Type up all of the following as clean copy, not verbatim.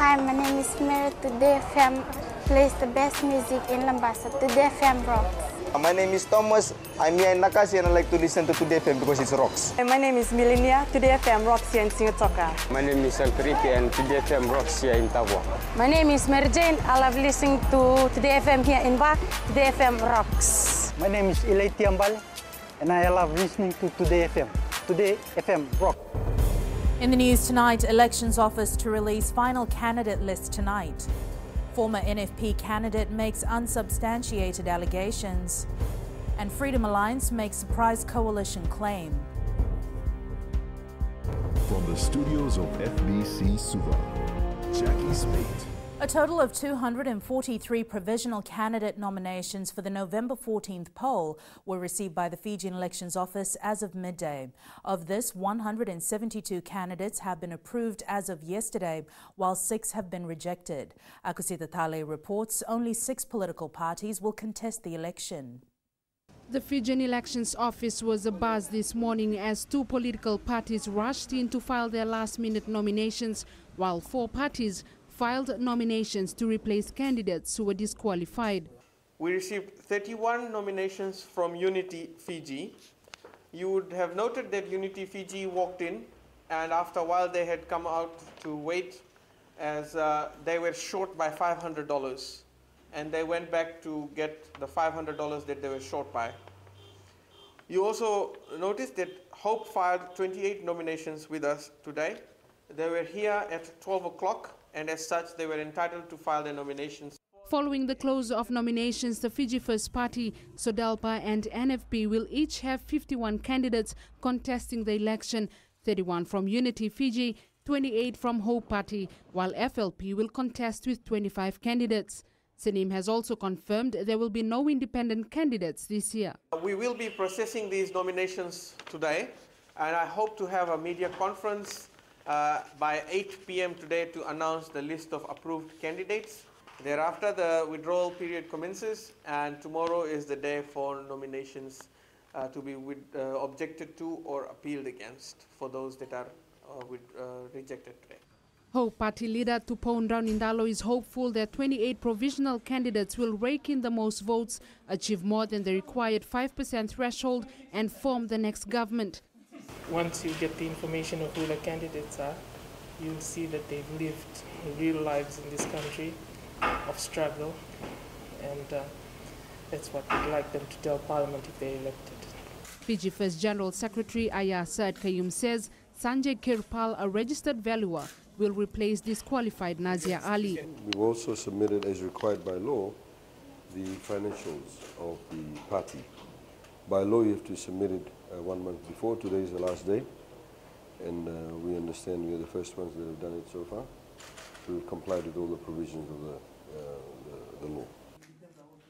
Hi, my name is Mary. Today FM plays the best music in Lambasa. Today FM rocks. My name is Thomas. I'm here in Nakasi and I like to listen to Today FM because it rocks. My name is Milenia. Today FM rocks here in Singatoka. My name is Alperiki and Today FM rocks here in Tavua. My name is Mary Jane. I love listening to Today FM here in Bach. Today FM rocks. My name is Ilay Tiambal and I love listening to Today FM. Today FM rock. In the news tonight, Elections Office to release final candidate list tonight. Former NFP candidate makes unsubstantiated allegations. And Freedom Alliance makes surprise coalition claim. From the studios of FBC Suva, Jackie Spate. A total of 243 provisional candidate nominations for the November 14th poll were received by the Fijian Elections Office as of midday. Of this, 172 candidates have been approved as of yesterday, while 6 have been rejected. Akusita Thale reports only 6 political parties will contest the election. The Fijian Elections Office was abuzz this morning as 2 political parties rushed in to file their last-minute nominations, while 4 parties filed nominations to replace candidates who were disqualified. We received 31 nominations from Unity Fiji. You would have noted that Unity Fiji walked in, and after a while they had come out to wait as they were short by $500, and they went back to get the $500 that they were short by. You also noticed that Hope filed 28 nominations with us today. They were here at 12 o'clock. And as such, they were entitled to file their nominations. Following the close of nominations, the Fiji First Party, SODALPA and NFP will each have 51 candidates contesting the election, 31 from Unity Fiji, 28 from Hope Party, while FLP will contest with 25 candidates. Sanim has also confirmed there will be no independent candidates this year. We will be processing these nominations today, and I hope to have a media conference by 8 p.m. today to announce the list of approved candidates. Thereafter, the withdrawal period commences, and tomorrow is the day for nominations to be objected to or appealed against for those that are rejected today. Hope Party leader Tupou Raunindalo is hopeful that 28 provisional candidates will rake in the most votes, achieve more than the required 5% threshold, and form the next government. Once you get the information of who the candidates are, you'll see that they've lived real lives in this country of struggle, and that's what we'd like them to tell Parliament if they're elected. Fiji First General Secretary Aya Saad Kayum says Sanjay Kirpal, a registered valuer, will replace disqualified Nazia Ali. We've also submitted, as required by law, the financials of the party. By law, you have to submit it 1 month before. Today is the last day, and we understand we are the first ones that have done it so far. So we've complied with all the provisions of the law.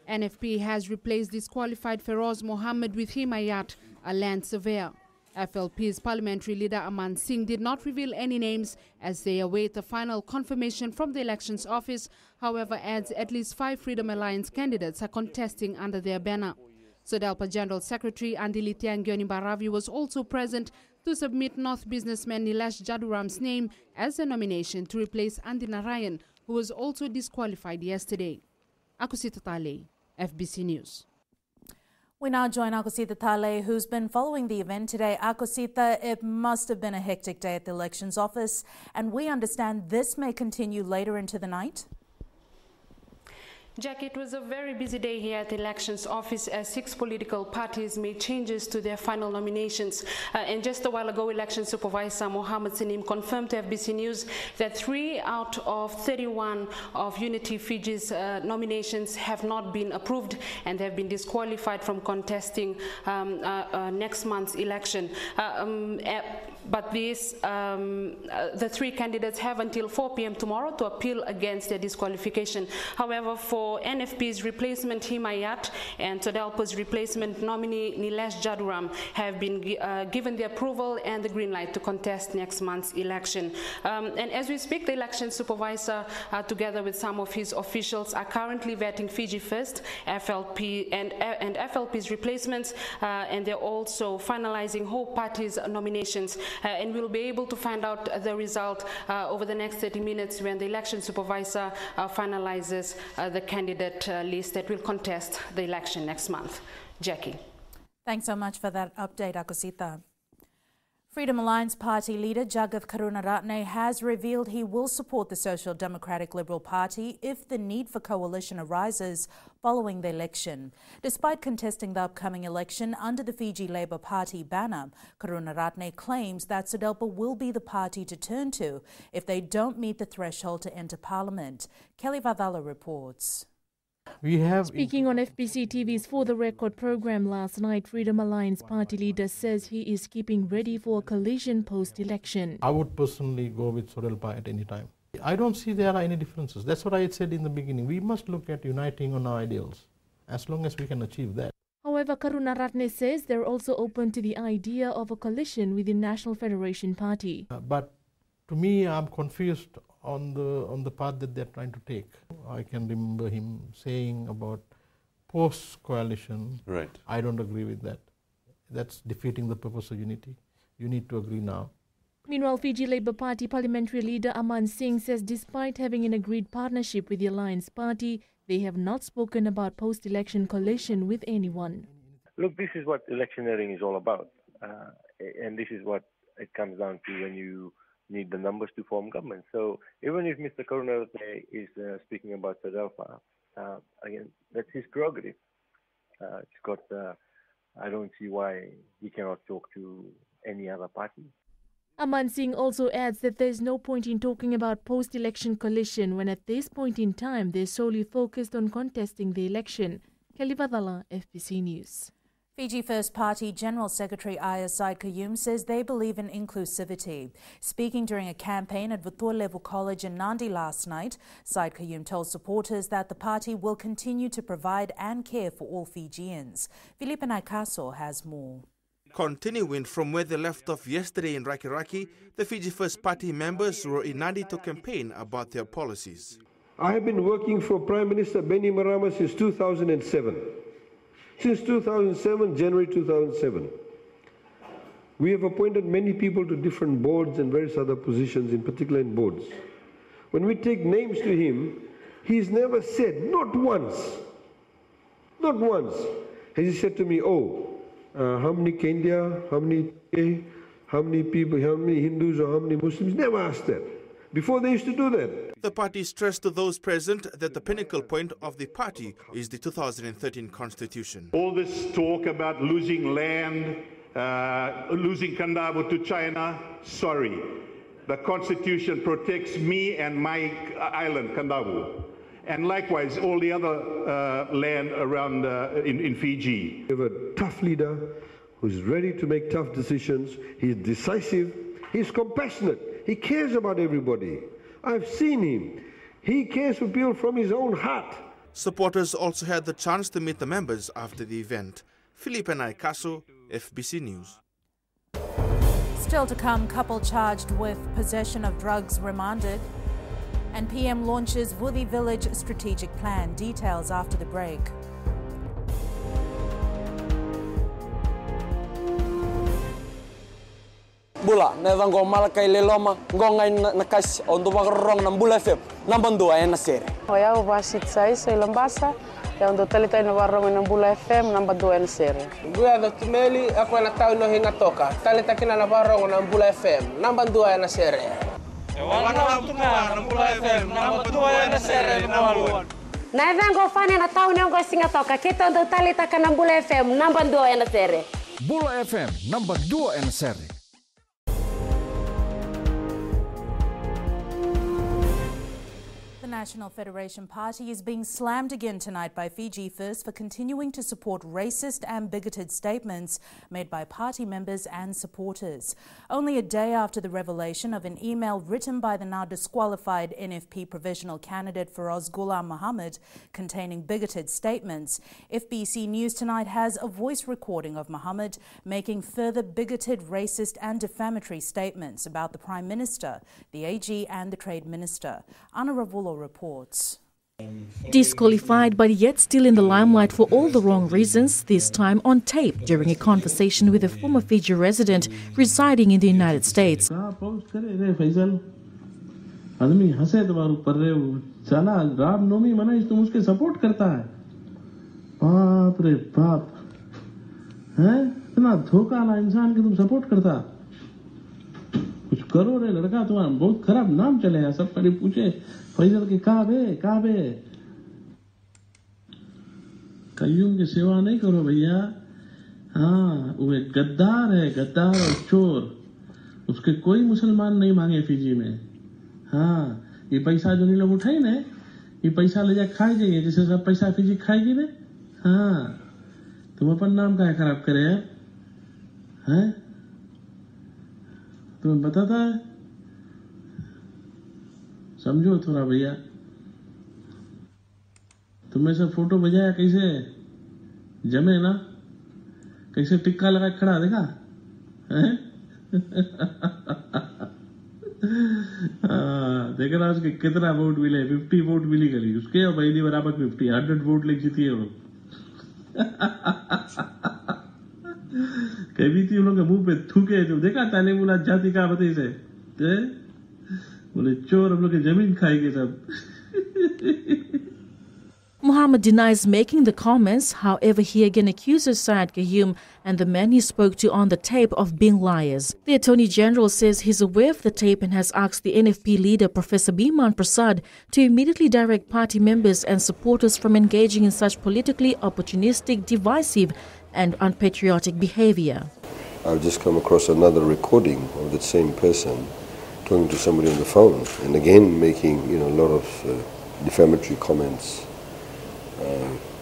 NFP has replaced disqualified Feroz Mohammed with Himayat, a land surveyor. FLP's parliamentary leader Aman Singh did not reveal any names as they await the final confirmation from the Elections Office, however adds at least 5 Freedom Alliance candidates are contesting under their banner. SODALPA General Secretary Andili Tiangyoni Baravi was also present to submit North businessman Nilesh Jaduram's name as a nomination to replace Andi Narayan, who was also disqualified yesterday. Akusita Thale, FBC News. We now join Akusita Thale, who's been following the event today. Akusita, it must have been a hectic day at the Elections Office, and we understand this may continue later into the night. Jack, it was a very busy day here at the Elections Office as 6 political parties made changes to their final nominations. And just a while ago, Election Supervisor Mohammed Sanim confirmed to FBC News that 3 out of 31 of Unity Fiji's nominations have not been approved and have been disqualified from contesting next month's election. But the 3 candidates have until 4 p.m. tomorrow to appeal against their disqualification. However, for NFP's replacement Himayat and SODALPA's replacement nominee Nilesh Jaduram have been given the approval and the green light to contest next month's election. And as we speak, the election supervisor, together with some of his officials, are currently vetting Fiji First, FLP and FLP's replacements, and they're also finalizing Hope Party's nominations. and we'll be able to find out the result over the next 30 minutes when the election supervisor finalizes the candidate list that will contest the election next month. Jackie. Thanks so much for that update, Akosita. Freedom Alliance Party leader Jagath Karunaratne has revealed he will support the Social Democratic Liberal Party if the need for coalition arises following the election. Despite contesting the upcoming election under the Fiji Labour Party banner, Karunaratne claims that SODELPA will be the party to turn to if they don't meet the threshold to enter Parliament. Kelly Vadala reports. Speaking on FBC TV's For the Record program last night, Freedom Alliance Party leader says he is keeping ready for a collision post-election. I would personally go with SODELPA at any time. I don't see there are any differences. That's what I had said in the beginning. We must look at uniting on our ideals, as long as we can achieve that. However, Karunaratne says they're also open to the idea of a coalition with the National Federation Party. But to me, I'm confused on the path that they're trying to take. I can remember him saying about post-coalition. Right. I don't agree with that. That's defeating the purpose of unity. You need to agree now. Meanwhile, Fiji Labour Party parliamentary leader Aman Singh says despite having an agreed partnership with the Alliance Party, they have not spoken about post-election coalition with anyone. Look, this is what electioneering is all about. And this is what it comes down to when you need the numbers to form government. So even if Mr. Karunaratne is speaking about SODELPA, again, that's his prerogative. I don't see why he cannot talk to any other party. Aman Singh also adds that there's no point in talking about post-election coalition when at this point in time they're solely focused on contesting the election. Kelly Vadala, FBC News. Fiji First Party General Secretary Aya Said Kayum says they believe in inclusivity. Speaking during a campaign at Vutor Level College in Nandi last night, Said Kayum told supporters that the party will continue to provide and care for all Fijians. Felipe Naikaso has more. Continuing from where they left off yesterday in Rakiraki, the Fiji First Party members were in Nandi to campaign about their policies. I have been working for Prime Minister Bainimarama since 2007. Since 2007, January 2007, we have appointed many people to different boards and various other positions, in particular in boards. When we take names to him, he's never said, not once, has he said to me, how many Kendia, how many people, how many Hindus or how many Muslims? Never asked that. Before they used to do that. The party stressed to those present that the pinnacle point of the party is the 2013 constitution. All this talk about losing land, losing Kandavo to China, sorry. The constitution protects me and my island, Kandavo. And likewise, all the other land around in Fiji. We have a tough leader who's ready to make tough decisions. He's decisive. He's compassionate. He cares about everybody. I've seen him. He cares for people from his own heart. Supporters also had the chance to meet the members after the event. Felipe Naikaso, FBC News. Still to come, couple charged with possession of drugs remanded. And PM launches Vuthi Village strategic plan. Details after the break. Bula, neva ngo malakai leloma, ngo ngai nakas ondu magrong nam Bula FM, namban dua ena sere. Oya uvasit sai sai lambasa, ya ondu talita ina warong nam Bula FM, namban dua ena sere. Gua da tumeli aku na tau no hinga toka, talita kina na warong nam Bula FM, namban dua ena sere. Wana tunga nam Bula FM, namban dua ena sere maluan. Na vengo fane na tau no ngo singa toka, kita ondu talita kana Bula FM, namban dua ena sere. Bula FM, namban dua ena sere. The National Federation Party is being slammed again tonight by Fiji First for continuing to support racist and bigoted statements made by party members and supporters. Only a day after the revelation of an email written by the now disqualified NFP provisional candidate Feroz Ghulam Mohammed containing bigoted statements, FBC News Tonight has a voice recording of Mohammed making further bigoted, racist and defamatory statements about the Prime Minister, the AG and the Trade Minister. Anna Ravulo reports. Disqualified but yet still in the limelight for all the wrong reasons, this time on tape during a conversation with a former Fiji resident residing in the United States. आदमी हंसे तुम्हारे ऊपर रे चला रामनवमी मनाई तुम उसके support करता है बाप रे बाप हैं इतना धोखा वाला इंसान के तुम सपोर्ट करता कुछ करो रे लड़का तुम्हारा बहुत खराब नाम चलेगा सब पहले पूछे फैजल के कहाँ बे कयूम की सेवा नहीं करो भैया हाँ वो एक गद्दार है गद्दार और चोर उसके कोई मुसलमान नहीं मांगे फिजी में हाँ ये पैसा जो नहीं लोग उठाई ने ये पैसा ले जा खाए जाइए जैसे सब पैसा फिजी खाएगी ने हाँ तुम अपन नाम का खराब करे हैं तुम्हें बताता है समझो थोड़ा भैया तुम्हें सब फोटो भेजाया कैसे जमे ना कैसे टिक्का लगा खड़ा देखा हैं देख रहा उसके कितना वोट मिले 50 वोट मिली गली उसके और पहली बराबर 50 100 वोट लेके जीती है वो कभी थी उन लोग के मुंह पे थूके जो देखा ताले मुला जाति का बते से बोले चोर हम लोग की जमीन खाएंगे सब Mohammed denies making the comments, however he again accuses Syed Gayoom and the men he spoke to on the tape of being liars. The Attorney General says he's aware of the tape and has asked the NFP leader Professor Biman Prasad to immediately direct party members and supporters from engaging in such politically opportunistic, divisive and unpatriotic behavior. I've just come across another recording of that same person talking to somebody on the phone and again making a lot of defamatory comments.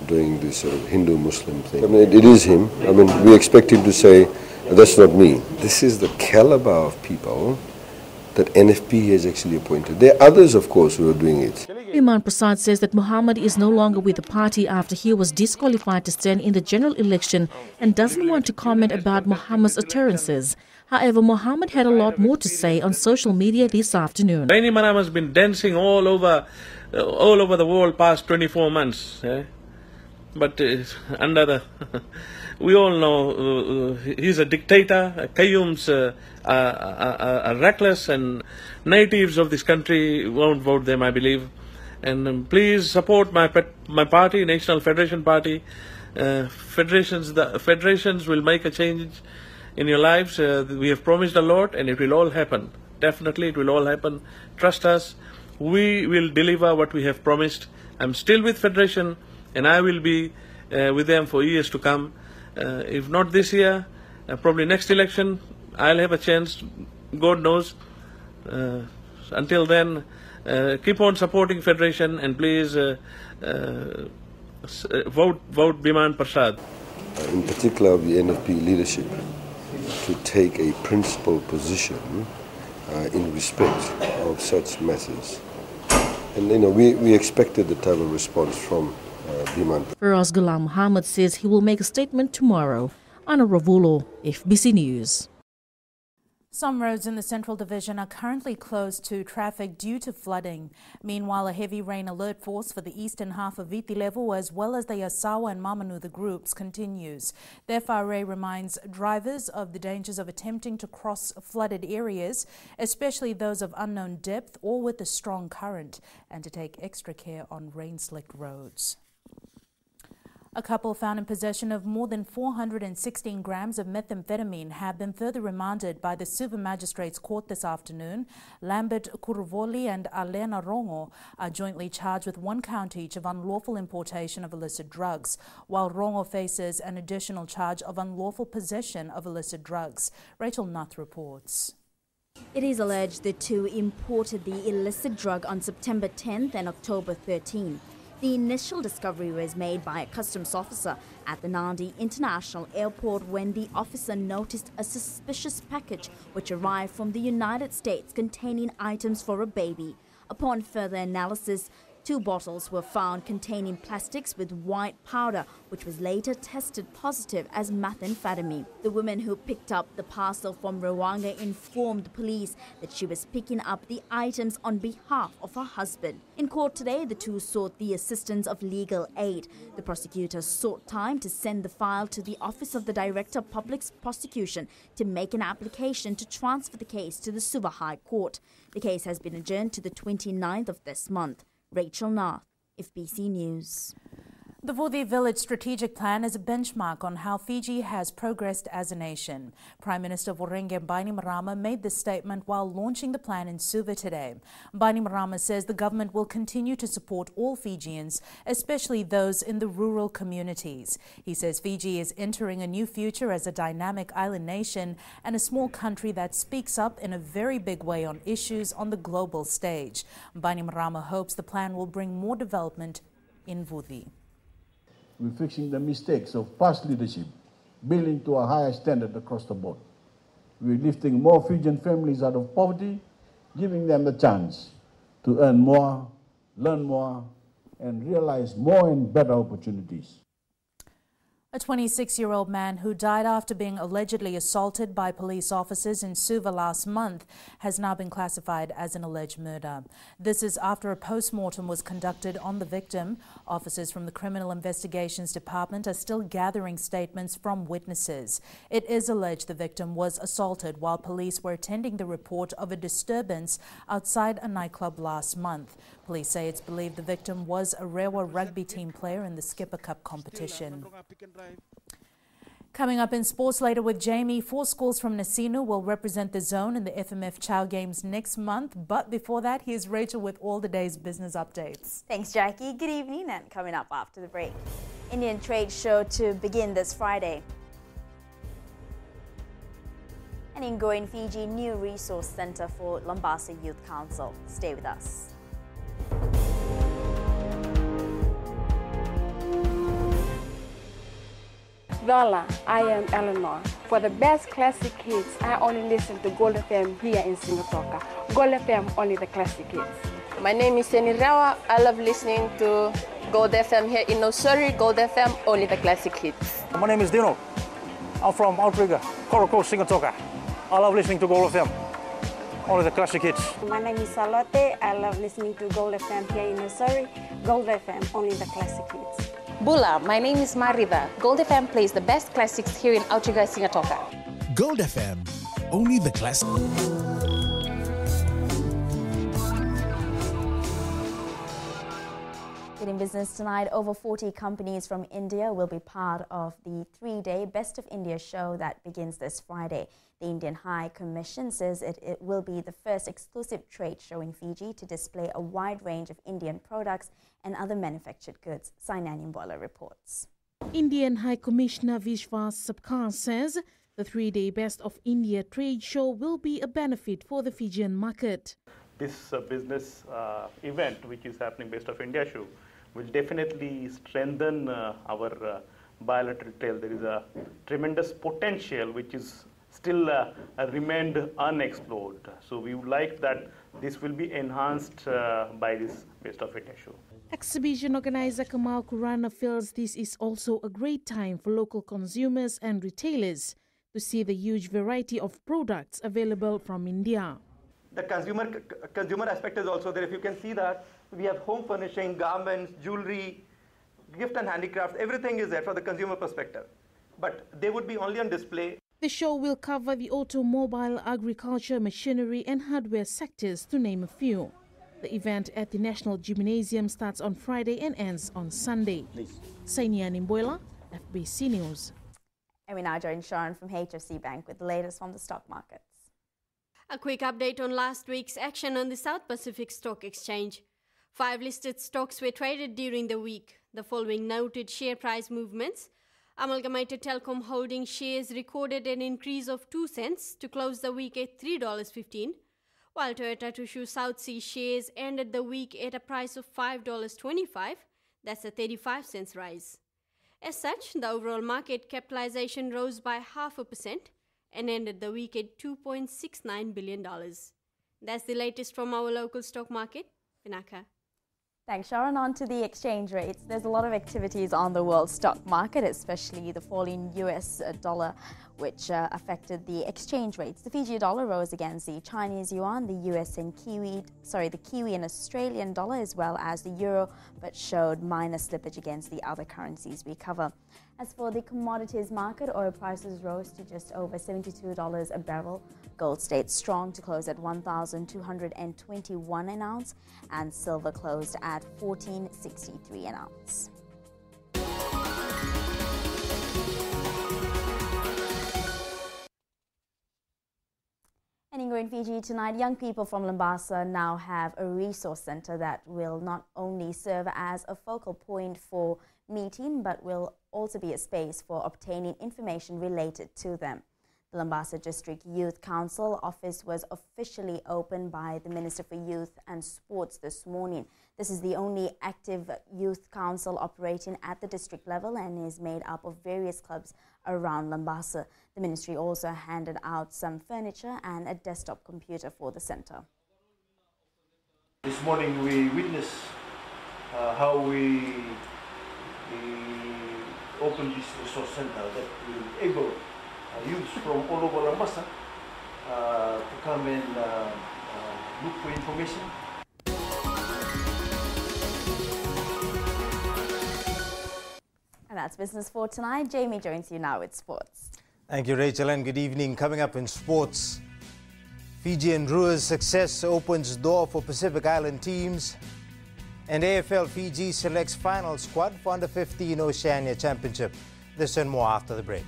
Doing this sort of Hindu-Muslim thing. I mean, it is him. I mean, we expect him to say, that's not me. This is the caliber of people that NFP has actually appointed. There are others, of course, who are doing it. Biman Prasad says that Mohammed is no longer with the party after he was disqualified to stand in the general election and doesn't want to comment about Mohammed's utterances. However, Mohammed had a lot more to say on social media this afternoon. Bainimarama Maram has been dancing all over the world past 24 months. But under the, we all know he's a dictator. Qayyum's are reckless, and natives of this country won't vote them, I believe. And please support my party, National Federation Party. Federations will make a change in your lives. We have promised a lot, and it will all happen. Definitely, it will all happen. Trust us. We will deliver what we have promised. I'm still with Federation, and I will be with them for years to come. If not this year, probably next election, I'll have a chance. God knows. Until then, keep on supporting Federation, and please vote Biman Prasad. In particular, of the NFP leadership to take a principled position in respect of such matters. And we expected the type of response from Biman. Feroz Ghulam Mohammed says he will make a statement tomorrow. Anna Ravulo, FBC News. Some roads in the Central Division are currently closed to traffic due to flooding. Meanwhile, a heavy rain alert force for the eastern half of Viti Level as well as the Yasawa and Mamanutha groups continues. The FRA reminds drivers of the dangers of attempting to cross flooded areas, especially those of unknown depth or with a strong current, and to take extra care on rain-slicked roads. A couple found in possession of more than 416 grams of methamphetamine have been further remanded by the Suva Magistrates Court this afternoon. Lambert Kuruvoli and Alena Rongo are jointly charged with 1 count each of unlawful importation of illicit drugs, while Rongo faces an additional charge of unlawful possession of illicit drugs. Rachel Nuth reports. It is alleged the two imported the illicit drug on September 10th and October 13th. The initial discovery was made by a customs officer at the Nadi International Airport when the officer noticed a suspicious package which arrived from the United States containing items for a baby. Upon further analysis, 2 bottles were found containing plastics with white powder, which was later tested positive as methamphetamine. The woman who picked up the parcel from Rwanda informed police that she was picking up the items on behalf of her husband. In court today, the two sought the assistance of legal aid. The prosecutors sought time to send the file to the Office of the Director of Public Prosecution to make an application to transfer the case to the Suva High Court. The case has been adjourned to the 29th of this month. Rachel Nath, FBC News. The Vuthi Village Strategic Plan is a benchmark on how Fiji has progressed as a nation. Prime Minister Voreqe Bainimarama made this statement while launching the plan in Suva today. Bainimarama says the government will continue to support all Fijians, especially those in the rural communities. He says Fiji is entering a new future as a dynamic island nation and a small country that speaks up in a very big way on issues on the global stage. Bainimarama hopes the plan will bring more development in Vuthi. We're fixing the mistakes of past leadership, building to a higher standard across the board. We're lifting more Fijian families out of poverty, giving them the chance to earn more, learn more, and realize more and better opportunities. A 26-year-old man who died after being allegedly assaulted by police officers in Suva last month has now been classified as an alleged murder. This is after a post-mortem was conducted on the victim. Officers from the Criminal Investigations Department are still gathering statements from witnesses. It is alleged the victim was assaulted while police were attending the report of a disturbance outside a nightclub last month. Police say it's believed the victim was a Rewa rugby team player in the Skipper Cup competition. Coming up in sports later with Jamie, 4 schools from Nasinu will represent the zone in the FMF Chow Games next month. But before that, here's Rachel with all the day's business updates. Thanks, Jackie. Good evening, and coming up after the break, Indian Trade Show to begin this Friday. And in Going Fiji, new resource center for Lambasa Youth Council. Stay with us. Lola, I am Eleanor. For the best classic hits, I only listen to Gold FM here in Singatoka. Gold FM, only the classic hits. My name is Seni Rawa. I love listening to Gold FM here in Nosuri. Gold FM, only the classic hits. My name is Dino. I'm from Outrigger, Coral Coast, Singatoka. I love listening to Gold FM, only the classic hits. My name is Salote. I love listening to Gold FM here in Nosuri. Gold FM, only the classic hits. Bula, my name is Marida. Gold FM plays the best classics here in Outrigger, Singatoka. Gold FM, only the classic. In business tonight, over 40 companies from India will be part of the 3-day Best of India show that begins this Friday. The Indian High Commission says it will be the first exclusive trade show in Fiji to display a wide range of Indian products and other manufactured goods. Sainani Mbola reports. Indian High Commissioner Vishwas Sabkar says the 3-day Best of India trade show will be a benefit for the Fijian market. This business event, which is happening Best of India show, will definitely strengthen our bilateral trade. There is a tremendous potential which is still remained unexplored. So we would like that this will be enhanced by this Best of India show. Exhibition organizer Kamal Kurana feels this is also a great time for local consumers and retailers to see the huge variety of products available from India. The consumer aspect is also there. If you can see that, we have home furnishing, garments, jewelry, gift and handicrafts, everything is there for the consumer perspective. But they would be only on display. The show will cover the automobile, agriculture, machinery and hardware sectors, to name a few. The event at the National Gymnasium starts on Friday and ends on Sunday. Sainia Nimboila, FBC News. And we now join Sharon from HFC Bank with the latest from the stock markets. A quick update on last week's action on the South Pacific Stock Exchange. 5 listed stocks were traded during the week. The following noted share price movements. Amalgamated Telecom Holdings shares recorded an increase of 2 cents to close the week at $3.15, while Toyota Tsusho South Sea shares ended the week at a price of $5.25. That's a 35 cents rise. As such, the overall market capitalization rose by 0.5% and ended the week at $2.69 billion. That's the latest from our local stock market. Vinaka. Thanks, Sharon. On to the exchange rates. There's a lot of activities on the world stock market, especially the fall in US dollar, which affected the exchange rates. The Fiji dollar rose against the Chinese yuan, the the Kiwi and Australian dollar, as well as the euro, but showed minor slippage against the other currencies we cover. As for the commodities market, oil prices rose to just over $72 a barrel. Gold stayed strong to close at $1,221 an ounce, and silver closed at $14.63 an ounce. And in Fiji tonight, young people from Lambasa now have a resource centre that will not only serve as a focal point for meeting, but will also be a space for obtaining information related to them. The Lambasa District Youth Council office was officially opened by the Minister for Youth and Sports this morning. This is the only active youth council operating at the district level and is made up of various clubs around Lambasa. The ministry also handed out some furniture and a desktop computer for the centre. This morning we witnessed how we opened this resource centre that will enable youth from all over Lambasa to come and look for information. And that's business for tonight. Jamie joins you now with sports. Thank you, Rachel, and good evening. Coming up in sports, Fijian Drewers' success opens door for Pacific Island teams, and AFL Fiji selects final squad for Under-15 Oceania Championship. This and more after the break.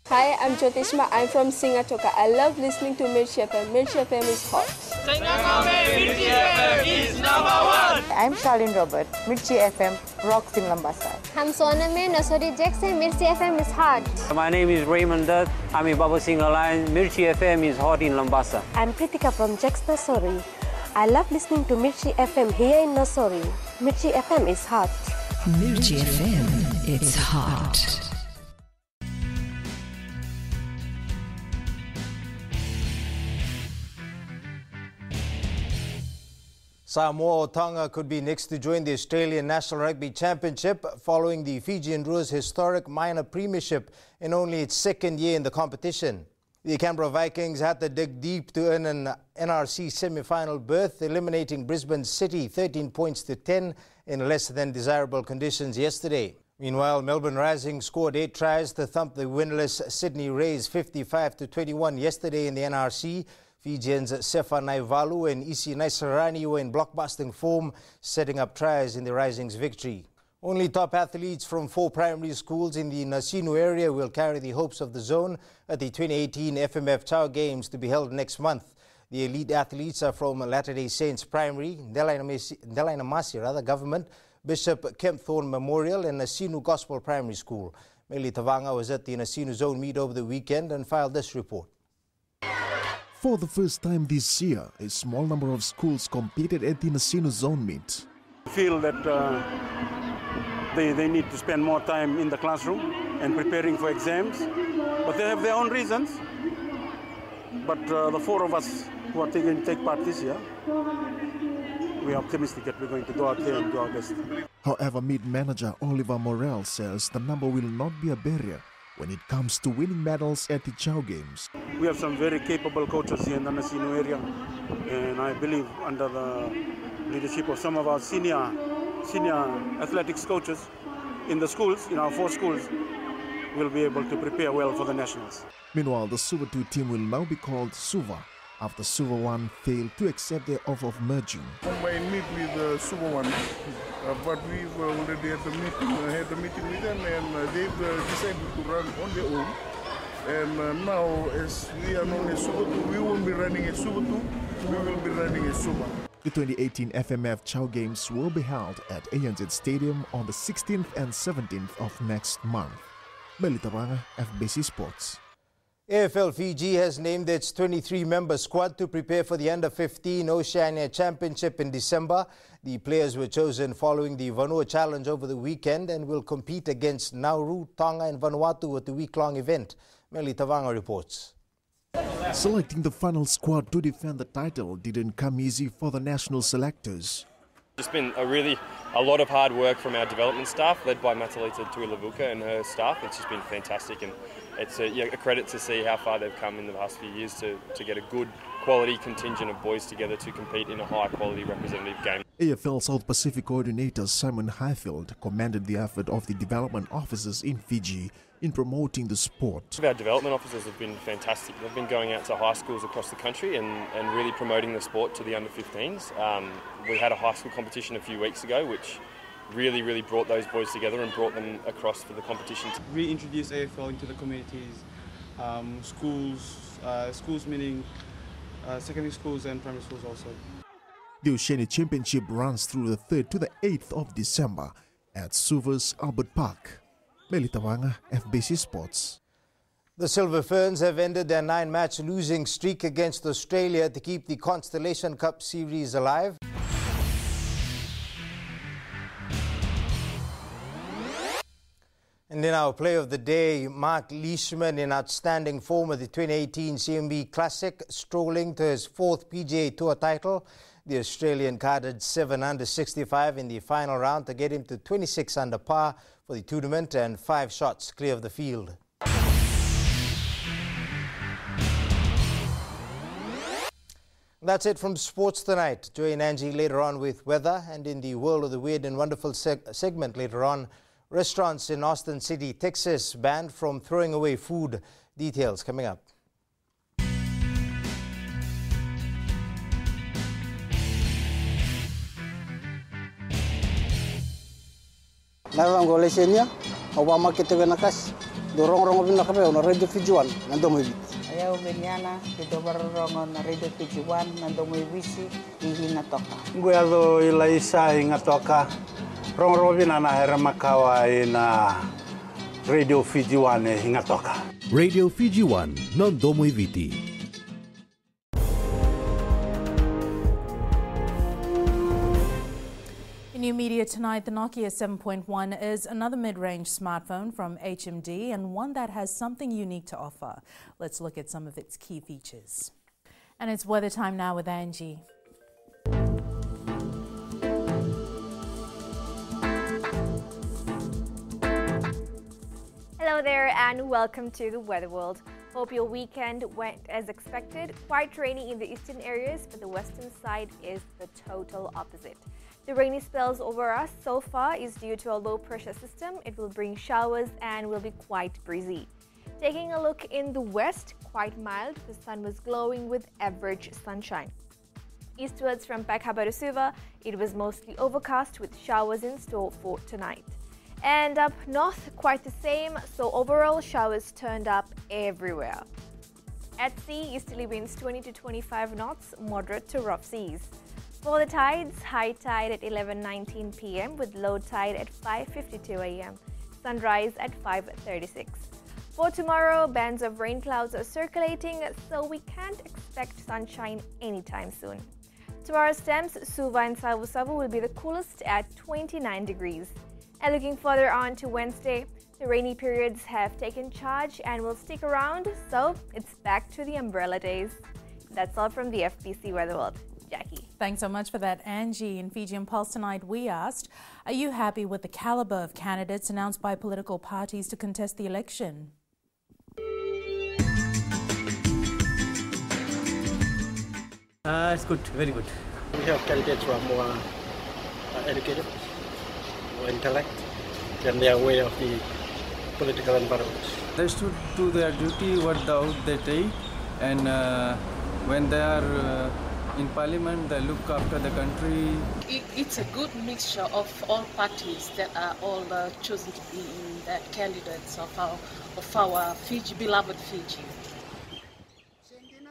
Hi, I'm Jyotishma. I'm from Singatoka. I love listening to Mirchi FM. Mirchi FM is hot. Mirchi FM is #1. I'm Charlene Robert. Mirchi FM rocks in Lambasa. I'm Soname Nasori Jackson. Mirchi FM is hot. My name is Raymond Dutt. I'm in Baba Singh Alliance. Mirchi FM is hot in Lambasa. I'm Pritika from Jax Nasori. I love listening to Mirchi FM here in Nasori. Mirchi FM is hot. Mirchi FM, it's hot. Samoa or Tonga could be next to join the Australian National Rugby Championship following the Fijian Drewers' historic minor premiership in only its second year in the competition. The Canberra Vikings had to dig deep to earn an NRC semi-final berth, eliminating Brisbane City 13 points to 10 in less than desirable conditions yesterday. Meanwhile, Melbourne Rising scored 8 tries to thump the winless Sydney Rays 55-21 yesterday in the NRC. Fijians Sefa Naivalu and Isi Naisarani were in blockbusting form, setting up tries in the Rising's victory. Only top athletes from 4 primary schools in the Nasinu area will carry the hopes of the zone at the 2018 FMF Chow Games to be held next month. The elite athletes are from Latter-day Saints Primary, Delainamasi Government, Bishop Kempthorne Memorial and Nasinu Gospel Primary School. Meli Tavanga was at the Nasinu Zone meet over the weekend and filed this report. For the first time this year, a small number of schools competed at the Nasinu Zone meet. I feel that they need to spend more time in the classroom and preparing for exams, but they have their own reasons. But the 4 of us who are going to take part this year, we are optimistic that we're going to go out there and do our best. However, meet manager Oliver Morel says the number will not be a barrier when it comes to winning medals at the Chow Games. We have some very capable coaches here in the Nasinu area, and I believe under the leadership of some of our senior athletics coaches in the schools, in our 4 schools, we'll be able to prepare well for the nationals. Meanwhile, the Suva 2 team will now be called Suva after Suva 1 failed to accept their offer of merging. I meet with Suva 1, but we've already had the meeting with them, and they've decided to run on their own. And now, as we are known as Suva 2, we won't be running as Suva 2, we will be running as Suva. The 2018 FMF Chow Games will be held at ANZ Stadium on the 16th and 17th of next month. Melita Ranga, FBC Sports. AFL Fiji has named its 23-member squad to prepare for the Under-15 Oceania Championship in December. The players were chosen following the Vanua Challenge over the weekend and will compete against Nauru, Tonga and Vanuatu at the week-long event. Meli Tavanga reports. Selecting the final squad to defend the title didn't come easy for the national selectors. It's been a lot of hard work from our development staff, led by Matalita Tuilavuka and her staff. It's just been fantastic, and it's a credit to see how far they've come in the past few years to get a good quality contingent of boys together to compete in a high quality representative game. AFL South Pacific coordinator Simon Highfield commended the effort of the development officers in Fiji in promoting the sport. Our development officers have been fantastic. They've been going out to high schools across the country and really promoting the sport to the under-15s. We had a high school competition a few weeks ago, which really brought those boys together and brought them across for the competition. Reintroduce AFL into the communities, schools meaning secondary schools and primary schools also. The Oceania Championship runs through the 3rd to the 8th of December at Suva's Albert Park. Meli Tawanga, FBC Sports. The Silver Ferns have ended their 9-match losing streak against Australia to keep the Constellation Cup series alive. And in our play of the day, Mark Leishman in outstanding form at the 2018 CMB Classic, strolling to his 4th PGA Tour title. The Australian carded 7 under 65 in the final round to get him to 26 under par for the tournament and 5 shots clear of the field. That's it from Sports Tonight. Join Angie later on with weather, and in the World of the Weird and Wonderful segment later on, restaurants in Austin City, Texas banned from throwing away food. Details coming up. Narang golesenya, Obama kita nakas, dorong na kape na Radio Fijuan nandomo ibit. Ayaw benyana kita barong na Radio Fijuan nandomo ibisi hinatoka. Guado ilaisa hingatoka, rong na hera makawa ina Radio Fijuan hingatoka. Radio Fijuan nandomo ibiti. New media tonight, the Nokia 7.1 is another mid-range smartphone from HMD and one that has something unique to offer. Let's look at some of its key features. And it's weather time now with Angie. Hello there and welcome to the Weather World. Hope your weekend went as expected. Quite rainy in the eastern areas, but the western side is the total opposite. The rainy spells over us so far is due to a low pressure system. It will bring showers and will be quite breezy. Taking a look in the west, quite mild. The sun was glowing with average sunshine. Eastwards from Pakhabarasuva, it was mostly overcast with showers in store for tonight. And up north, quite the same, so overall showers turned up everywhere. At sea, easterly winds 20 to 25 knots, moderate to rough seas. For the tides, high tide at 11:19 p.m. with low tide at 5:52 a.m. Sunrise at 5:36. For tomorrow, bands of rain clouds are circulating, so we can't expect sunshine anytime soon. Tomorrow's temps, Suva and Savu will be the coolest at 29 degrees. And looking further on to Wednesday, the rainy periods have taken charge and will stick around, so it's back to the umbrella days. That's all from the FBC Weather World. Jackie. Thanks so much for that, Angie. In Fijian Pulse tonight, we asked, are you happy with the caliber of candidates announced by political parties to contest the election? It's good, very good. We have candidates who are more educated, more intellect, and they are aware of the political environment. They should do their duty, what the oath they take, and when they are in parliament, they look after the country. It's a good mixture of all parties that are all chosen to be in the candidates of our Fiji, beloved Fiji.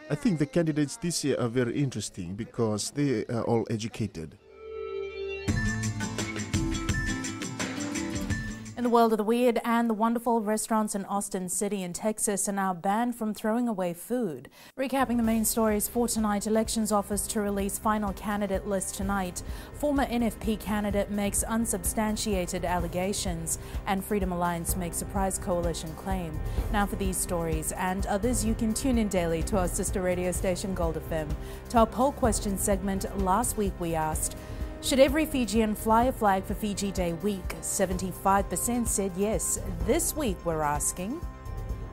I think the candidates this year are very interesting because they are all educated. In In the world of the weird and the wonderful, restaurants in Austin City in Texas are now banned from throwing away food. Recapping the main stories for tonight, Elections Office to release final candidate list tonight. Former NFP candidate makes unsubstantiated allegations, and Freedom Alliance makes surprise coalition claim. Now for these stories and others, you can tune in daily to our sister radio station Gold FM. To our poll question segment, last week we asked, should every Fijian fly a flag for Fiji Day week? 75% said yes. This week we're asking,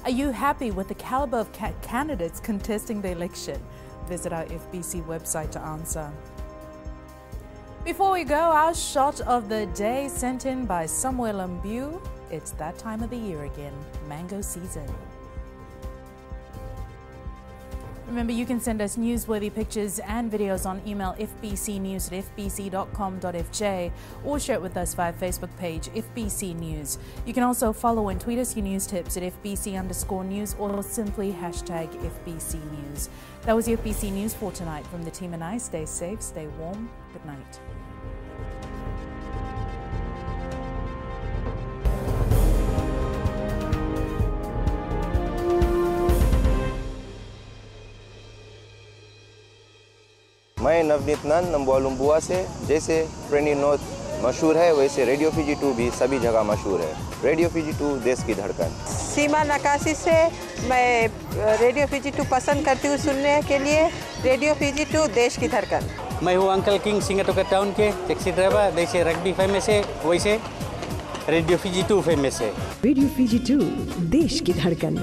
are you happy with the caliber of candidates contesting the election? Visit our FBC website to answer. Before we go, our shot of the day sent in by Samuel Mbu. It's that time of the year again, mango season. Remember, you can send us newsworthy pictures and videos on email fbcnews@fbc.com.fj or share it with us via Facebook page FBC News. You can also follow and tweet us your news tips at FBC_news or simply #FBC News. That was the FBC News for tonight. From the team and I, stay safe, stay warm. Good night. मैं नवनीत नंद नम्बुआ से। जैसे trainee north मशहूर है, वैसे radio Fiji 2 भी सभी जगह मशहूर है। रेडियो फीजी 2 देश की धड़कन। सीमा नकाशी से मैं रेडियो फीजी 2 पसंद करती हूँ सुनने के लिए। रेडियो फीजी 2 देश की धड़कन। मैं हूँ अंकल किंग सिंगाटोका टाउन के टैक्सी ड्राइवर। जैसे रग्बी फेमस है, वैसे रेडियो फीजी 2 फेमस है। रेडियो फीजी 2 देश की धड़कन।